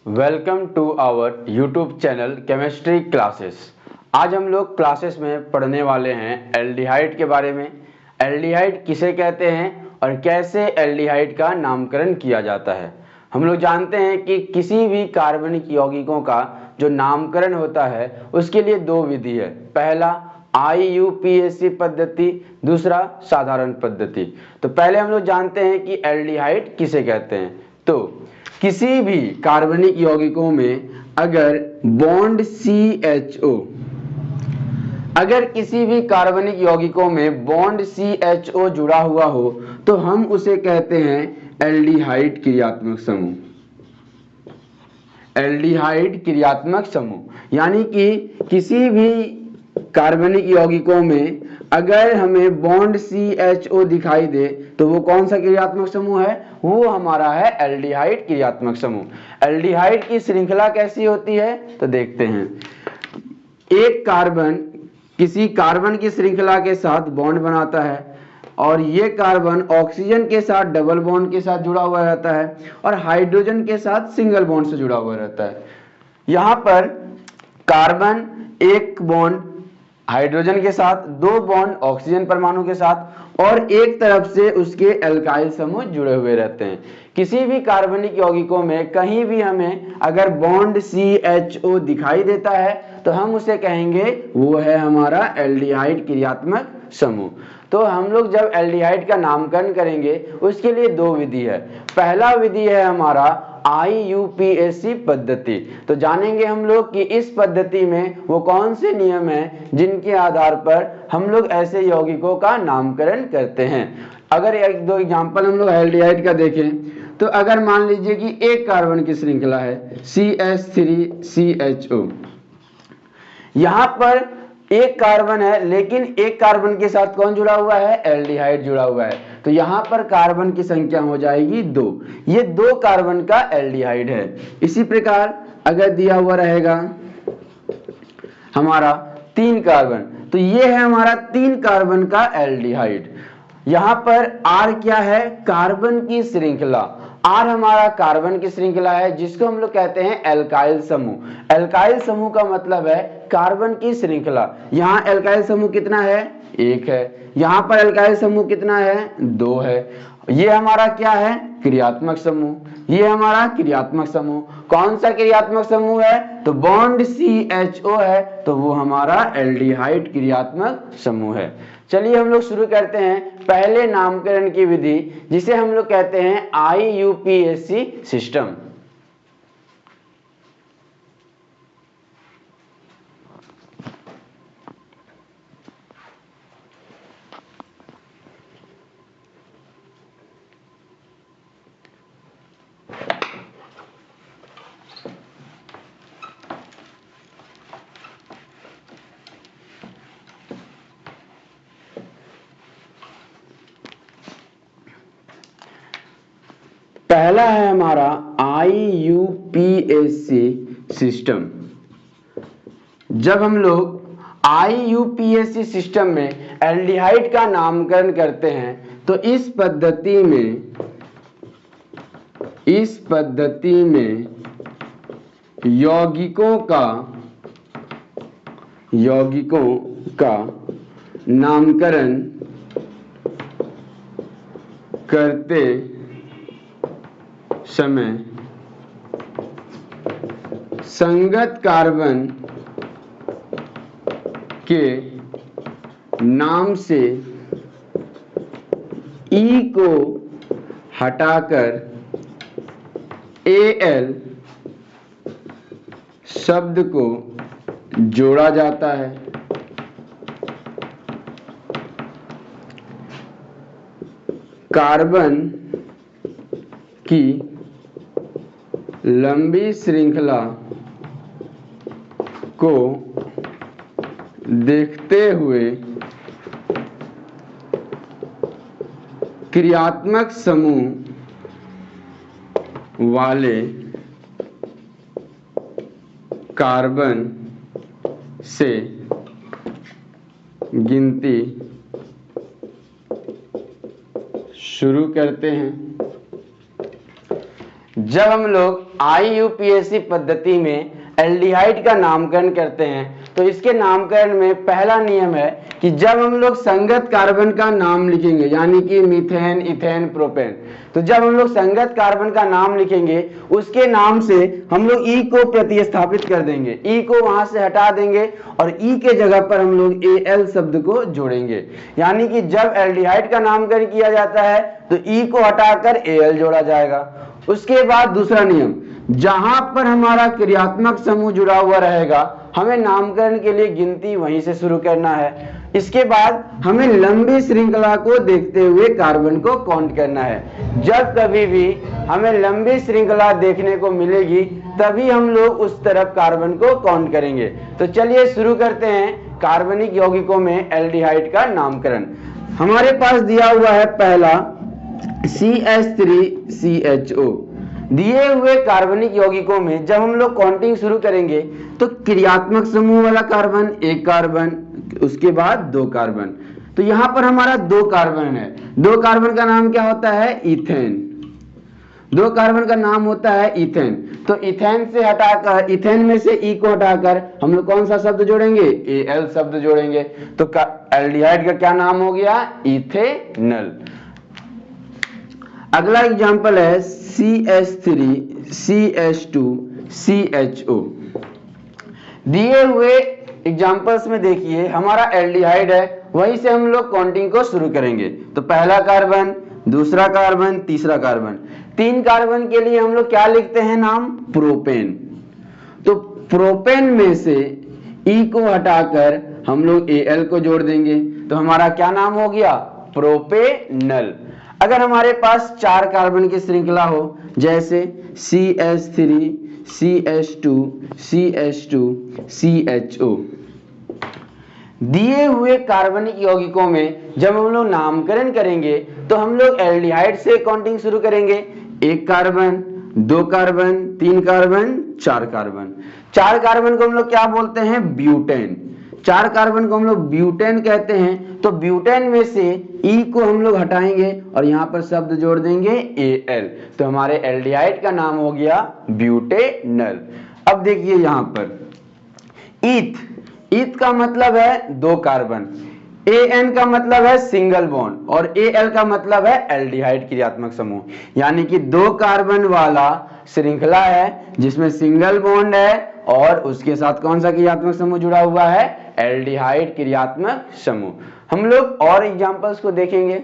Welcome to our YouTube channel chemistry classes. आज हम लोग क्लासेस में पढ़ने वाले हैं एल्डिहाइड के बारे में। एल्डिहाइड किसे कहते हैं और कैसे एल्डिहाइड का नामकरण किया जाता है। हम लोग जानते हैं कि किसी भी कार्बनिक यौगिकों का जो नामकरण होता है उसके लिए दो विधि है। पहला IUPAC पद्धति, दूसरा साधारण पद्धति। तो पहले हम लोग जानते हैं कि एल्डिहाइड किसे कहते हैं। तो किसी भी कार्बनिक यौगिकों में अगर बॉन्ड CHO, अगर किसी भी कार्बनिक यौगिकों में बॉन्ड CHO जुड़ा हुआ हो तो हम उसे कहते हैं एल्डिहाइड क्रियात्मक समूह। एल्डिहाइड क्रियात्मक समूह यानी कि किसी भी कार्बनिक यौगिकों में अगर हमें बॉन्ड CHO दिखाई दे तो वो कौन सा क्रियात्मक समूह है? वो हमारा है एल्डिहाइड क्रियात्मक समूह। एल्डिहाइड की श्रृंखला कैसी होती है तो देखते हैं। एक कार्बन किसी कार्बन की श्रृंखला के साथ बॉन्ड बनाता है और ये कार्बन ऑक्सीजन के साथ डबल बॉन्ड के साथ जुड़ा हुआ रहता है और हाइड्रोजन के साथ सिंगल बॉन्ड से जुड़ा हुआ रहता है। यहाँ पर कार्बन एक बॉन्ड हाइड्रोजन के साथ, दो बॉन्ड ऑक्सीजन परमाणु के साथ और एक तरफ से उसके एल्काइल समूह जुड़े हुए रहते हैं। किसी भी कार्बनिक यौगिकों में कहीं भी हमें अगर बॉन्ड CHO दिखाई देता है तो हम उसे कहेंगे वो है हमारा एल्डिहाइड क्रियात्मक समूह। तो हम लोग जब एल्डिहाइड का नामकरण करेंगे उसके लिए दो विधि है। पहला विधि है हमारा IUPAC पद्धति। तो जानेंगे हम लोग कि इस पद्धति में वो कौन से नियम हैं जिनके आधार पर हम लोग ऐसे यौगिकों का नामकरण करते हैं। अगर एक दो एग्जांपल हम लोग एल्डिहाइड का देखें तो अगर मान लीजिए कि एक कार्बन की श्रृंखला है CH3CHO, यहां पर एक कार्बन है लेकिन एक कार्बन के साथ कौन जुड़ा हुआ है? एल्डिहाइड जुड़ा हुआ है। तो यहां पर कार्बन की संख्या हो जाएगी 2। ये 2 कार्बन का एल्डिहाइड है। इसी प्रकार अगर दिया हुआ रहेगा हमारा 3 कार्बन तो ये है हमारा 3 कार्बन का एल्डिहाइड। यहां पर R क्या है? कार्बन की श्रृंखला। R हमारा कार्बन की श्रृंखला है जिसको हम लोग कहते हैं एल्काइल समूह। एल्काइल समूह का मतलब है कार्बन की श्रृंखला। यहाँ एल्काइल समूह कितना है? 1 है। यहाँ पर एल्काइल समूह कितना है? 2 है। ये हमारा क्या है? क्रियात्मक समूह। ये हमारा क्रियात्मक समूह। कौन सा क्रियात्मक समूह है? तो बॉन्ड CHO है तो वो हमारा एल्डिहाइड क्रियात्मक समूह है। चलिए हम लोग शुरू करते हैं पहले नामकरण की विधि जिसे हम लोग कहते हैं IUPAC सिस्टम। पहला है हमारा IUPAC सिस्टम। जब हम लोग IUPAC सिस्टम में एल्डिहाइड का नामकरण करते हैं तो इस पद्धति में यौगिकों का नामकरण करते समय संगत कार्बन के नाम से E को हटाकर AL शब्द को जोड़ा जाता है। कार्बन की लंबी श्रृंखला को देखते हुए क्रियात्मक समूह वाले कार्बन से गिनती शुरू करते हैं। जब हम लोग IUPAC पद्धति में एल्डिहाइड का नामकरण करते हैं तो इसके नामकरण में पहला नियम है कि जब हम लोग संगत कार्बन का नाम लिखेंगे, यानी कि मीथेन, इथेन, प्रोपेन, तो जब हम लोग संगत कार्बन का नाम लिखेंगे उसके नाम से हम लोग ई को प्रतिस्थापित कर देंगे, ई को वहां से हटा देंगे और ई के जगह पर हम लोग Al शब्द को जोड़ेंगे। यानी कि जब एल्डिहाइड का नामकरण किया जाता है तो ई को हटाकर Al जोड़ा जाएगा। उसके बाद दूसरा नियम, जहां पर हमारा क्रियात्मक समूह जुड़ा हुआ रहेगा हमें नामकरण के लिए गिनती वहीं से शुरू करना है। इसके बाद हमें लंबी श्रृंखला को देखते हुए कार्बन को काउंट करना है। जब कभी भी हमें लंबी श्रृंखला देखने को मिलेगी तभी हम लोग उस तरफ कार्बन को काउंट करेंगे। तो चलिए शुरू करते हैं कार्बनिक यौगिकों में एल्डिहाइड का नामकरण। हमारे पास दिया हुआ है पहला CH3CHO। दिए हुए कार्बनिक यौगिकों में जब हम लोग काउंटिंग शुरू करेंगे तो क्रियात्मक समूह वाला कार्बन एक कार्बन, उसके बाद दो कार्बन। तो यहां पर हमारा दो कार्बन है, दो कार्बन का नाम क्या होता है? इथेन। दो कार्बन का नाम होता है इथेन। तो इथेन से हटाकर, इथेन में से ई को हटाकर हम लोग कौन सा शब्द जोड़ेंगे? Al शब्द जोड़ेंगे। तो एल्डिहाइड का क्या नाम हो गया? इथेनल। अगला एग्जांपल है CH3CH2CHO। दिए हुए एग्जांपल्स में देखिए हमारा एल्डिहाइड है, वहीं से हम लोग काउंटिंग को शुरू करेंगे। तो पहला कार्बन, दूसरा कार्बन, तीसरा कार्बन, तीन कार्बन के लिए हम लोग क्या लिखते हैं नाम? प्रोपेन। तो प्रोपेन में से ई को हटाकर हम लोग Al को जोड़ देंगे तो हमारा क्या नाम हो गया? प्रोपेनल। अगर हमारे पास चार कार्बन की श्रृंखला हो जैसे CH3CH2CH2CHO, दिए हुए कार्बनिक यौगिकों में जब हम लोग नामकरण करेंगे तो हम लोग एल्डिहाइड से काउंटिंग शुरू करेंगे। एक कार्बन, दो कार्बन, तीन कार्बन, चार कार्बन। चार कार्बन को हम लोग क्या बोलते हैं? ब्यूटेन। चार कार्बन को हम लोग ब्यूटेन कहते हैं। तो ब्यूटेन में से ई को हम लोग हटाएंगे और यहां पर शब्द जोड़ देंगे Al। तो हमारे एल्डिहाइड का नाम हो गया ब्यूटेनल। अब देखिए यहां पर ईथ, ईथ का मतलब है दो कार्बन, An का मतलब है सिंगल बॉन्ड और Al का मतलब है एल्डिहाइड क्रियात्मक समूह। यानी कि दो कार्बन वाला श्रृंखला है जिसमें सिंगल बॉन्ड है और उसके साथ कौन सा क्रियात्मक समूह जुड़ा हुआ है? एल्डिहाइड क्रियात्मक समूह। हम लोग और एग्जांपल्स को देखेंगे।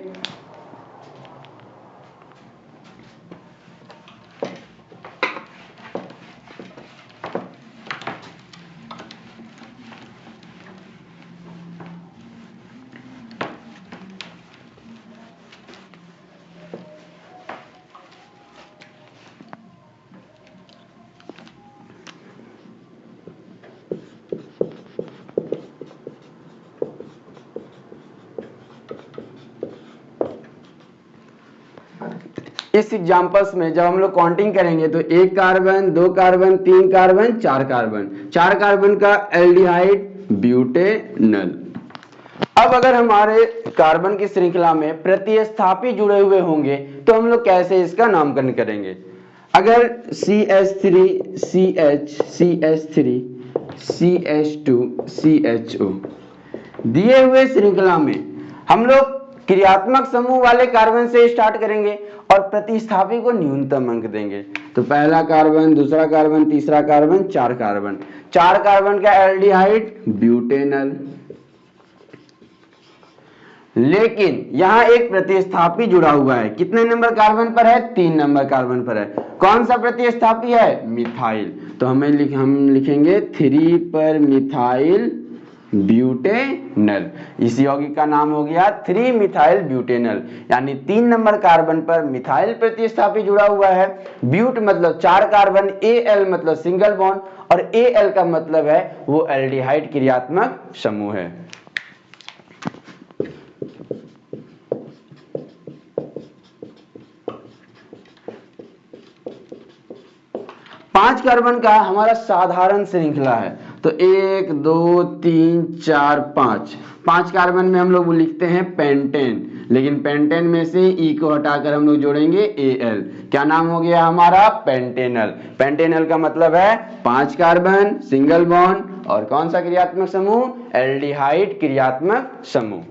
इस एग्जांपल्स में जब हम लोग काउंटिंग करेंगे तो एक कार्बन, दो कार्बन, तीन कार्बन, चार कार्बन, चार कार्बन का एल्डिहाइड ब्यूटेनल। अब अगर हमारे कार्बन की श्रृंखला में प्रतिस्थापी जुड़े हुए होंगे तो हम लोग कैसे इसका नामकरण करेंगे? अगर CH3CH2CHO दिए हुए श्रृंखला में हम लोग क्रियात्मक समूह वाले कार्बन से स्टार्ट करेंगे और प्रतिस्थापी को न्यूनतम अंक देंगे। तो पहला कार्बन, दूसरा कार्बन, तीसरा कार्बन, चार कार्बन, चार कार्बन का एल्डिहाइड ब्यूटेनल। लेकिन यहां एक प्रतिस्थापी जुड़ा हुआ है, कितने नंबर कार्बन पर है? 3 नंबर कार्बन पर है। कौन सा प्रतिस्थापी है? मिथाइल। तो हम लिखेंगे 3 पर मिथाइल ब्यूटेनल। इस यौगिक का नाम हो गया 3 मिथाइल ब्यूटेनल। यानी 3 नंबर कार्बन पर मिथाइल प्रतिस्थापी जुड़ा हुआ है। ब्यूट मतलब चार कार्बन, Al मतलब सिंगल बॉन्ड और Al का मतलब है वो एल्डिहाइड क्रियात्मक समूह है। पांच कार्बन का हमारा साधारण श्रृंखला है। तो 1 2 3 4 5, 5 कार्बन में हम लोग लिखते हैं पेंटेन। लेकिन पेंटेन में से ई को हटाकर हम लोग जोड़ेंगे एल। क्या नाम हो गया हमारा? पेंटेनल। पेंटेनल का मतलब है 5 कार्बन, सिंगल बॉन्ड और कौन सा क्रियात्मक समूह? एल्डिहाइड क्रियात्मक समूह।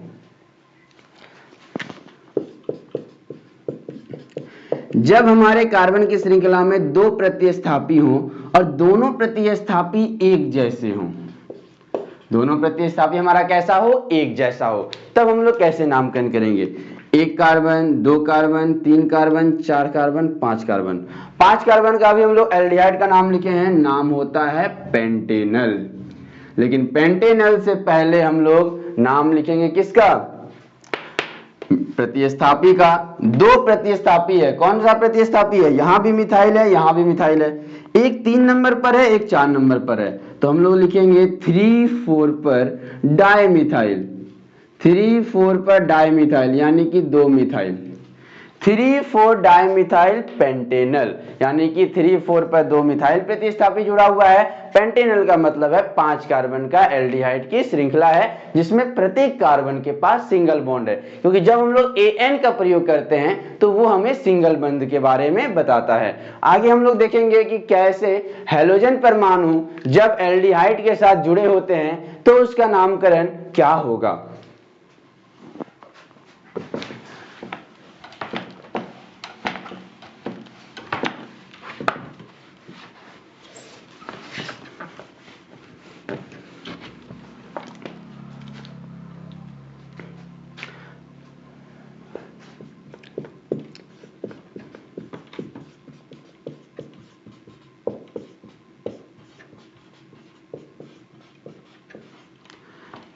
जब हमारे कार्बन की श्रृंखला में 2 प्रतिस्थापी हों और दोनों प्रतिस्थापी एक जैसे हों, दोनों प्रतिस्थापी हमारा कैसा हो? एक जैसा हो, तब हम लोग कैसे नामकरण करेंगे? 1 carbon, 2 carbon, 3 carbon, 4 carbon, 5 carbon. 5 carbon का भी हम लोग एल्डिहाइड का नाम लिखे हैं, नाम होता है पेंटेनल। लेकिन पेंटेनल से पहले हम लोग नाम लिखेंगे किसका? प्रतिस्थापी का। 2 प्रतिस्थापी है, कौन सा प्रतिस्थापी है? यहां भी मिथाइल है, यहां भी मिथाइल है। एक 3 नंबर पर है, एक 4 नंबर पर है, तो हम लोग लिखेंगे 3,4 पर डाइमिथाइल। 3,4 पर डाइमिथाइल यानी कि 2 मिथाइल। 3,4 डाइमिथाइल पेंटेनल यानी कि 3,4 पर 2 मिथाइल प्रतिस्थापी जुड़ा हुआ है। पेंटेनल का मतलब है 5 कार्बन का एल्डिहाइड की श्रृंखला है जिसमें प्रत्येक कार्बन के पास सिंगल बॉन्ड है, क्योंकि जब हम लोग एन का प्रयोग करते हैं तो वो हमें सिंगल बॉन्ड के बारे में बताता है। आगे हम लोग देखेंगे कि कैसे हैलोजन परमाणु जब एल्डिहाइड के साथ जुड़े होते हैं तो उसका नामकरण क्या होगा।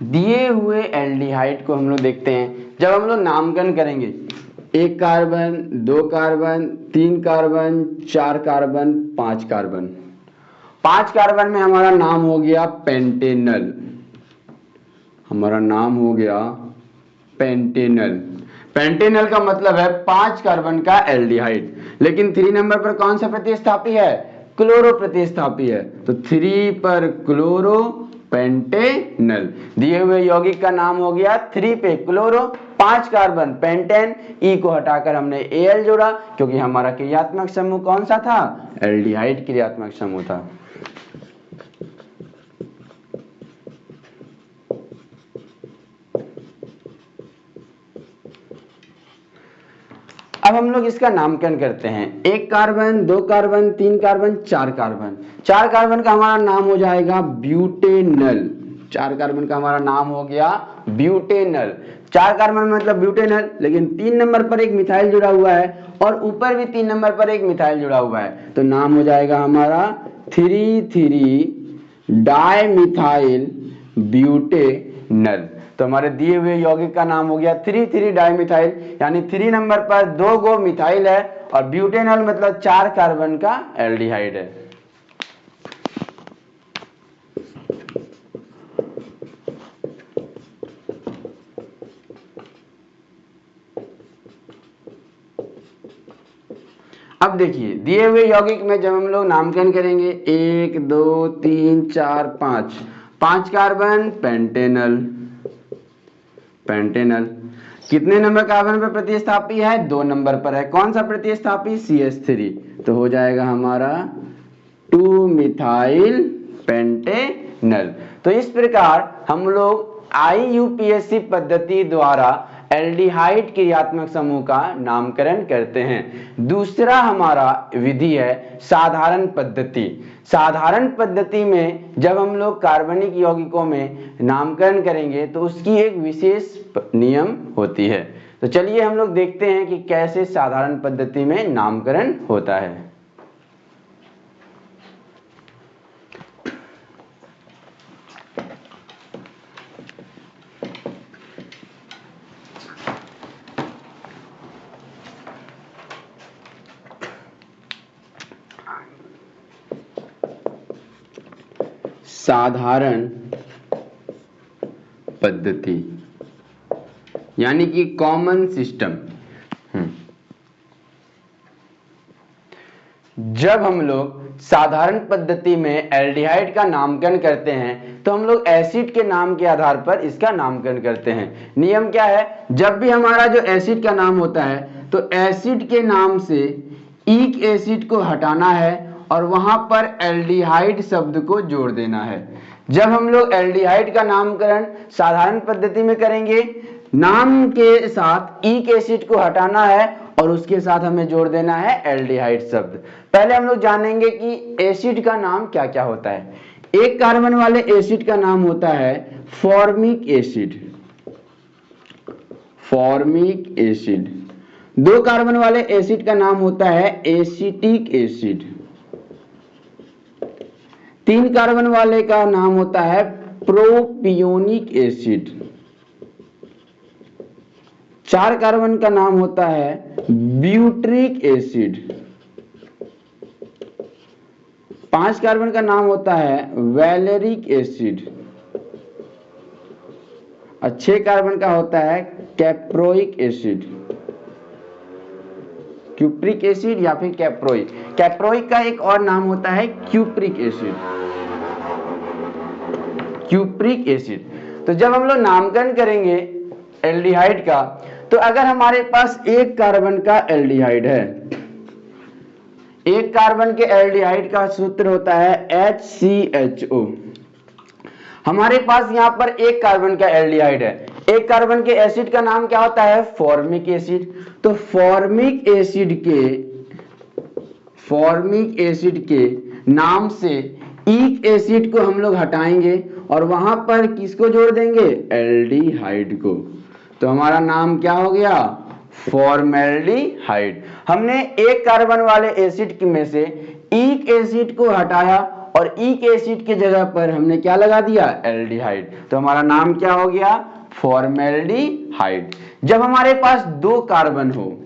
दिए हुए एल्डिहाइड को हम लोग देखते हैं, जब हम लोग नामकरण करेंगे 1 carbon, 2 carbon, 3 carbon, 4 carbon, 5 carbon. 5 carbon में हमारा नाम हो गया पेंटेनल, हमारा नाम हो गया पेंटेनल। पेंटेनल का मतलब है 5 कार्बन का एल्डिहाइड। लेकिन 3 नंबर पर कौन सा प्रतिस्थापी है? क्लोरो प्रतिस्थापी है, तो 3 पर क्लोरो पेंटेनल। दिए हुए यौगिक का नाम हो गया 3 पे क्लोरो, 5 कार्बन पेंटेन, ई को हटाकर हमने एल जोड़ा क्योंकि हमारा क्रियात्मक समूह कौन सा था? एल्डिहाइड क्रियात्मक समूह था। अब हम लोग इसका नामकरण करते हैं। 1 carbon, 2 carbon, 3 carbon, 4 carbon. 4 carbon का हमारा नाम हो जाएगा ब्यूटेनल। 4 कार्बन का हमारा नाम हो गया ब्यूटेनल। 4 कार्बन मतलब ब्यूटेनल, लेकिन 3 नंबर पर एक मिथाइल जुड़ा हुआ है और ऊपर भी 3 नंबर पर एक मिथाइल जुड़ा हुआ है, तो नाम हो जाएगा हमारा 3,3 डाइमिथाइल ब्यूटेनल। तो हमारे दिए हुए यौगिक का नाम हो गया 3,3 डाइमिथाइल, यानी 3 नंबर पर 2 गो मिथाइल है और ब्यूटेनल मतलब 4 कार्बन का एल्डिहाइड है। अब देखिए दिए हुए यौगिक में जब हम लोग नामकरण करेंगे 1, 2, 3, 4, 5, 5 कार्बन पेंटेनल। पेंटेनल कितने नंबर कार्बन पर प्रतिस्थापी है? 2 नंबर पर है। कौन सा प्रतिस्थापी? CH3, तो हो जाएगा हमारा 2 मिथाइल पेंटेनल। तो इस प्रकार हम लोग IUPAC पद्धति द्वारा एल्डिहाइड क्रियात्मक समूह का नामकरण करते हैं। दूसरा हमारा विधि है साधारण पद्धति। साधारण पद्धति में जब हम लोग कार्बनिक यौगिकों में नामकरण करेंगे तो उसकी एक विशेष नियम होती है। तो चलिए हम लोग देखते हैं कि कैसे साधारण पद्धति में नामकरण होता है। साधारण पद्धति यानी कि कॉमन सिस्टम। जब हम लोग साधारण पद्धति में एल्डिहाइड का नामकरण करते हैं तो हम लोग एसिड के नाम के आधार पर इसका नामकरण करते हैं। नियम क्या है, जब भी हमारा जो एसिड का नाम होता है तो एसिड के नाम से ईक एसिड को हटाना है और वहां पर एल्डिहाइड शब्द को जोड़ देना है। जब हम लोग एल्डिहाइड का नामकरण साधारण पद्धति में करेंगे, नाम के साथ ईक एसिड को हटाना है और उसके साथ हमें जोड़ देना है एल्डिहाइड शब्द। पहले हम लोग जानेंगे कि एसिड का नाम क्या क्या होता है। एक कार्बन वाले एसिड का नाम होता है फॉर्मिक एसिड, फॉर्मिक एसिड। दो कार्बन वाले एसिड का नाम होता है एसिटिक एसिड। तीन कार्बन वाले का नाम होता है प्रोपियोनिक एसिड। चार कार्बन का नाम होता है ब्यूट्रिक एसिड। पांच कार्बन का नाम होता है वैलेरिक एसिड और 6 कार्बन का होता है कैप्रोइक एसिड, क्यूप्रिक एसिड या फिर कैप्रोइक। कैप्रोइक का एक और नाम होता है क्यूप्रिक एसिड, क्यूप्रिक एसिड। तो जब हम लोग नामकरण करेंगे एल्डिहाइड का, तो अगर हमारे पास एक कार्बन का एल्डिहाइड है, एक कार्बन के एल्डिहाइड का सूत्र होता है HCHO। हमारे पास यहां पर एक कार्बन का एल्डिहाइड है, एक कार्बन के एसिड का नाम क्या होता है फॉर्मिक एसिड। तो फॉर्मिक एसिड के नाम से ईक एसिड को हम लोग हटाएंगे और वहां पर किसको जोड़ देंगे एल्डिहाइड को। तो हमारा नाम क्या हो गया फॉर्मेल्डिहाइड। हमने एक कार्बन वाले एसिड में से ईक एसिड को हटाया और ईक एसिड के जगह पर हमने क्या लगा दिया एल्डिहाइड। तो हमारा नाम क्या हो गया फॉर्मेल्डिहाइड। जब हमारे पास दो कार्बन हो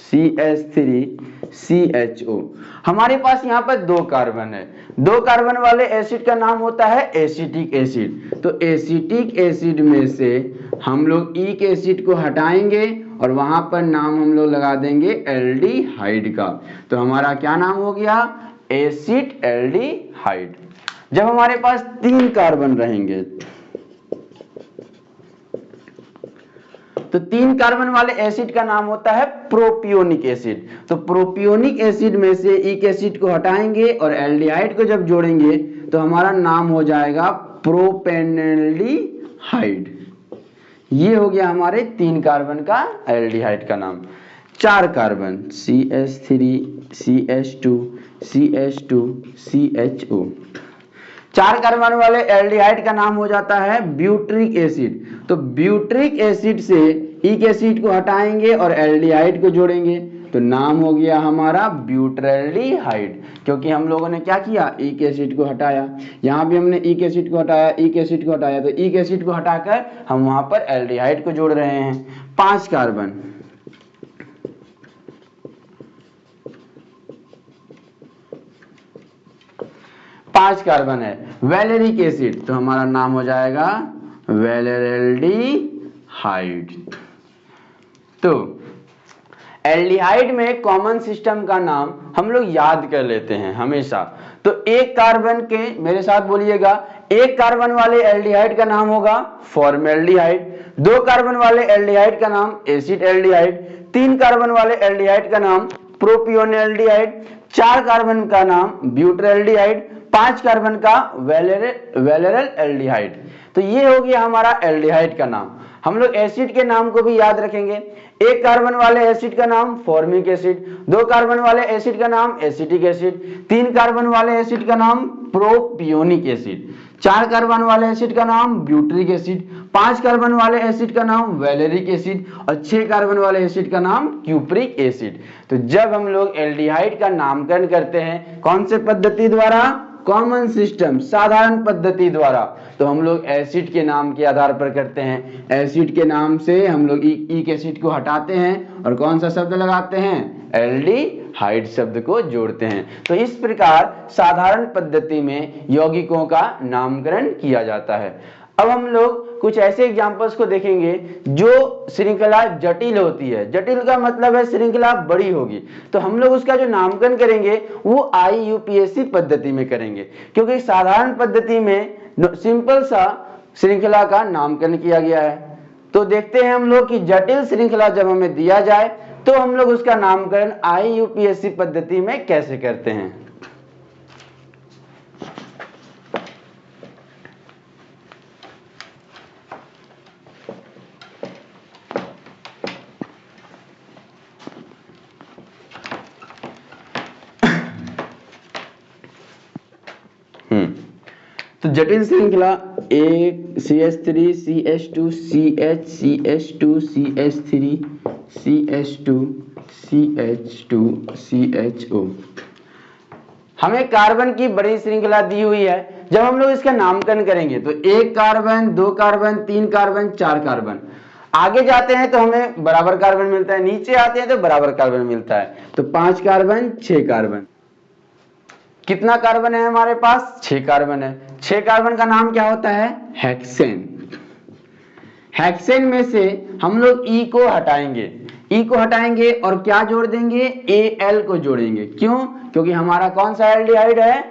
CH3CHO, हमारे पास यहाँ पर दो कार्बन है, दो कार्बन वाले एसिड का नाम होता है एसिटिक एसिड। तो एसिटिक एसिड में से हम लोग ईक एसिड को हटाएंगे और वहां पर नाम हम लोग लगा देंगे एल्डिहाइड का। तो हमारा क्या नाम हो गया एसिड एल्डिहाइड। जब हमारे पास 3 कार्बन रहेंगे तो 3 कार्बन वाले एसिड का नाम होता है प्रोपियोनिक एसिड। तो प्रोपियोनिक एसिड में से ईक एसिड को हटाएंगे और एल्डिहाइड को जब जोड़ेंगे तो हमारा नाम हो जाएगा प्रोपेनल्डिहाइड। ये हो गया हमारे 3 कार्बन का एल्डिहाइड का नाम। 4 कार्बन CH3CH2CH2CHO, 4 कार्बन वाले एल्डिहाइड का नाम हो जाता है ब्यूट्रिक एसिड। तो ब्यूट्रिक एसिड से ईक एसिड को हटाएंगे और एल्डिहाइड को जोड़ेंगे तो नाम हो गया हमारा ब्यूट्रल्डिहाइड, क्योंकि हम लोगों ने क्या किया ईक एसिड को हटाया। यहां भी हमने ईक एसिड को हटाया, ईक एसिड को हटाया, तो ईक एसिड को हटाकर हम वहां पर एल्डिहाइड को जोड़ रहे हैं। 5 कार्बन है वैलेरिक एसिड, तो हमारा नाम हो जाएगा वैलेरल्डिहाइड। तो एल्डिहाइड में कॉमन सिस्टम का नाम हम लोग याद कर लेते हैं हमेशा। तो एक कार्बन के, मेरे साथ बोलिएगा, एक कार्बन वाले एल्डिहाइड का नाम होगा फॉर्मेल्डिहाइड, 2 कार्बन वाले एल्डिहाइड का नाम एसिड एल्डिहाइड, 3 कार्बन वाले एल्डिहाइड का नाम प्रोपियोनेल्डिहाइड, 4 कार्बन का नाम ब्यूट्रल्डिहाइड, 5 कार्बन का वैलेरल एल्डिहाइड। तो ये हो गया हमारा एल्डिहाइड का नाम। हम लोग एसिड के नाम को भी याद रखेंगे। एक कार्बन वाले एसिड का नाम फॉर्मिक एसिड, 2 कार्बन वाले एसिड का नाम एसिटिक एसिड, 3 कार्बन वाले एसिड का नाम प्रोपियोनिक एसिड, 4 कार्बन वाले एसिड का नाम ब्यूट्रिक एसिड, 5 कार्बन वाले एसिड का नाम वैलेरिक एसिड और 6 कार्बन वाले एसिड का नाम क्यूप्रिक एसिड। तो जब हम लोग एल्डिहाइड का नामकरण करते हैं कौन से पद्धति द्वारा, कॉमन सिस्टम साधारण पद्धति द्वारा, तो हम लोग एसिड के नाम के आधार पर करते हैं। एसिड के नाम से हम लोग ईक एसिड को हटाते हैं और कौन सा शब्द लगाते हैं एल्डिहाइड शब्द को जोड़ते हैं। तो इस प्रकार साधारण पद्धति में यौगिकों का नामकरण किया जाता है। अब हम लोग कुछ ऐसे एग्जांपल्स को देखेंगे जो श्रृंखला जटिल होती है। जटिल का मतलब है श्रृंखला बड़ी होगी, तो हम लोग उसका जो नामकरण करेंगे वो IUPAC पद्धति में करेंगे, क्योंकि साधारण पद्धति में सिंपल सा श्रृंखला का नामकरण किया गया है। तो देखते हैं हम लोग कि जटिल श्रृंखला जब हमें दिया जाए तो हम लोग उसका नामकरण IUPAC पद्धति में कैसे करते हैं। तो जटिल श्रृंखला एक CH3 CH2 CH CH2 CH3 CH2 CH2 CHO। हमें कार्बन की बड़ी श्रृंखला दी हुई है। जब हम लोग इसका नामकरण करेंगे तो 1 कार्बन 2 कार्बन 3 कार्बन 4 कार्बन, आगे जाते हैं तो हमें बराबर कार्बन मिलता है, नीचे आते हैं तो बराबर कार्बन मिलता है, तो 5 कार्बन 6 कार्बन। कितना कार्बन है हमारे पास? 6 कार्बन है। 6 कार्बन का नाम क्या होता है? हेक्सेन। हेक्सेन में से हम लोग E को हटाएंगे, E को हटाएंगे और क्या जोड़ देंगे? Al को जोड़ेंगे। क्यों? क्योंकि हमारा कौन सा एल्डिहाइड है?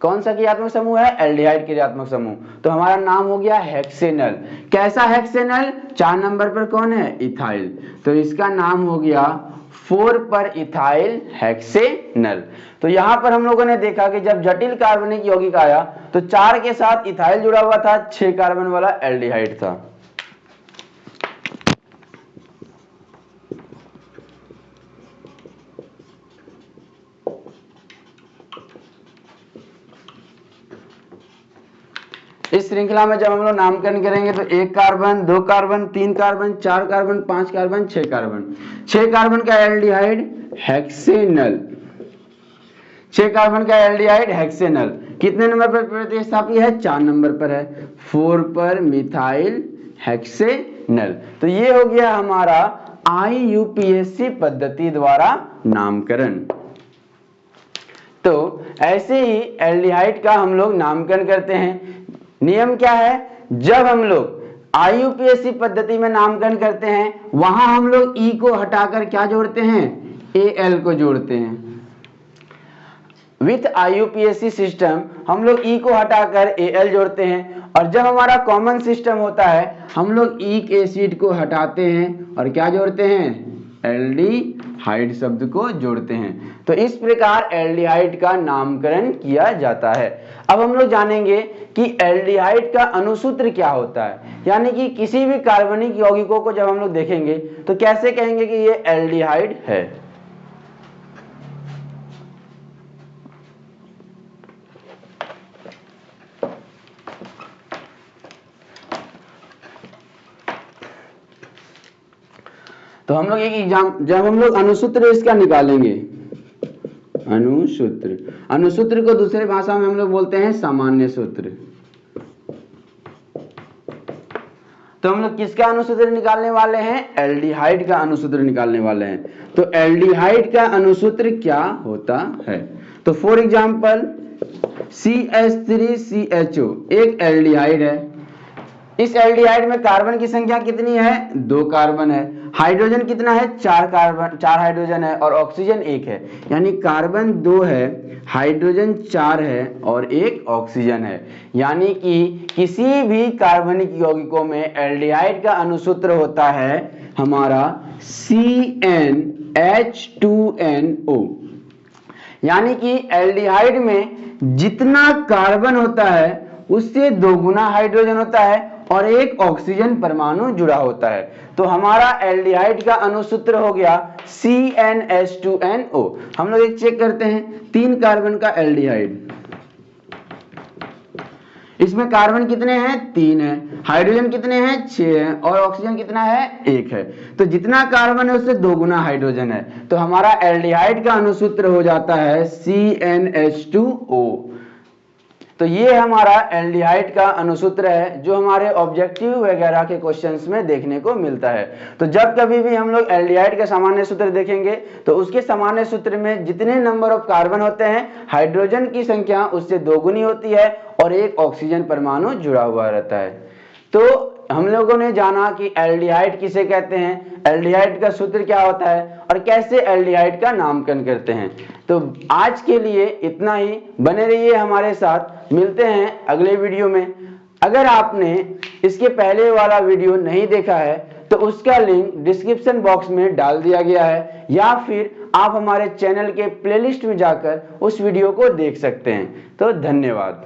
कौन सा क्रियात्मक समूह है? एल्डिहाइड क्रियात्मक समूह। तो हमारा नाम हो गया हेक्सेनल। कैसा हेक्सेनल? 4 नंबर पर कौन है? इथाइल। तो इसका नाम हो गया 4 पर इथाइल हेक्सेनल। तो यहां पर हम लोगों ने देखा कि जब जटिल कार्बनिक यौगिक आया तो 4 के साथ इथाइल जुड़ा हुआ था, 6 कार्बन वाला एल्डिहाइड था। इस श्रृंखला में जब हम लोग नामकरण करेंगे तो 1 carbon 2 carbon 3 carbon 4 carbon 5 carbon 6 carbon, 6 carbon का एल्डिहाइड हेक्सेनल। 6 कार्बन का एल्डिहाइड हेक्सेनल कितने नंबर पर प्रतिस्थापी है? 4 नंबर पर है, 4 पर मिथाइल हेक्सेनल। तो ये हो गया हमारा IUPAC पद्धति द्वारा नामकरण। तो ऐसे ही एल्डिहाइड का हम लोग नामकरण करते हैं। नियम क्या है? जब हम लोग IUPAC पद्धति में नामकरण करते हैं वहां हम लोग E को हटाकर क्या जोड़ते हैं? Al को जोड़ते हैं। विथ IUPAC सिस्टम हम लोग E को हटाकर Al जोड़ते हैं, और जब हमारा कॉमन सिस्टम होता है हम लोग ईक एसिड को हटाते हैं और क्या जोड़ते हैं? एल्डिहाइड शब्द को जोड़ते हैं। तो इस प्रकार एल्डिहाइड का नामकरण किया जाता है। अब हम लोग जानेंगे कि एल्डिहाइड का अनुसूत्र क्या होता है, यानी कि किसी भी कार्बनिक यौगिकों को जब हम लोग देखेंगे तो कैसे कहेंगे कि ये एल्डिहाइड है। तो हम लोग एक एग्जाम, जब हम लोग अनुसूत्र इसका निकालेंगे, अनुसूत्र को दूसरे भाषा में हम लोग बोलते हैं सामान्य सूत्र। तो हम लोग किसका अनुसूत्र निकालने वाले हैं? एल्डिहाइड का अनुसूत्र निकालने वाले हैं। तो एल्डिहाइड का अनुसूत्र क्या होता है? तो फॉर एग्जांपल CH3CHO एक एल्डिहाइड है। इस एल्डिहाइड में कार्बन की संख्या कितनी है? 2 कार्बन है। हाइड्रोजन कितना है? 4 कार्बन, 4 हाइड्रोजन है और ऑक्सीजन 1 है, यानी कार्बन 2 है, हाइड्रोजन 4 है और 1 ऑक्सीजन है। यानी कि किसी भी कार्बनिक यौगिकों में एल्डिहाइड का अनुसूत्र होता है हमारा CnH2nO। यानी कि एल्डिहाइड में जितना कार्बन होता है उससे 2 गुना हाइड्रोजन होता है और 1 ऑक्सीजन परमाणु जुड़ा होता है। तो हमारा एल्डिहाइड का अनुसूत्र हो गया CnH2nO। हम लोग एक चेक करते हैं, 3 कार्बन का एल्डिहाइड, इसमें कार्बन कितने हैं? 3 है, हाइड्रोजन कितने हैं? 6 है और ऑक्सीजन कितना है? 1 है। तो जितना कार्बन है उससे 2 गुना हाइड्रोजन है। तो हमारा एल्डिहाइड का अनुसूत्र हो जाता है CnH2O। तो ये हमारा एल्डिहाइड का अनुसूत्र है जो हमारे ऑब्जेक्टिव वगैरह के क्वेश्चंस में देखने को मिलता है। तो जब कभी भी हम लोग एल्डिहाइड का सामान्य सूत्र देखेंगे तो उसके सामान्य सूत्र में जितने नंबर ऑफ कार्बन होते हैं हाइड्रोजन की संख्या उससे 2 गुनी होती है और 1 ऑक्सीजन परमाणु जुड़ा हुआ रहता है। तो हम लोगों ने जाना कि एल्डिहाइड किसे कहते हैं, एल्डिहाइड का सूत्र क्या होता है और कैसे एल्डिहाइड का नामकरण करते हैं। तो आज के लिए इतना ही, बने रहिए हमारे साथ, मिलते हैं अगले वीडियो में। अगर आपने इसके पहले वाला वीडियो नहीं देखा है तो उसका लिंक डिस्क्रिप्शन बॉक्स में डाल दिया गया है, या फिर आप हमारे चैनल के प्लेलिस्ट में जाकर उस वीडियो को देख सकते हैं। तो धन्यवाद।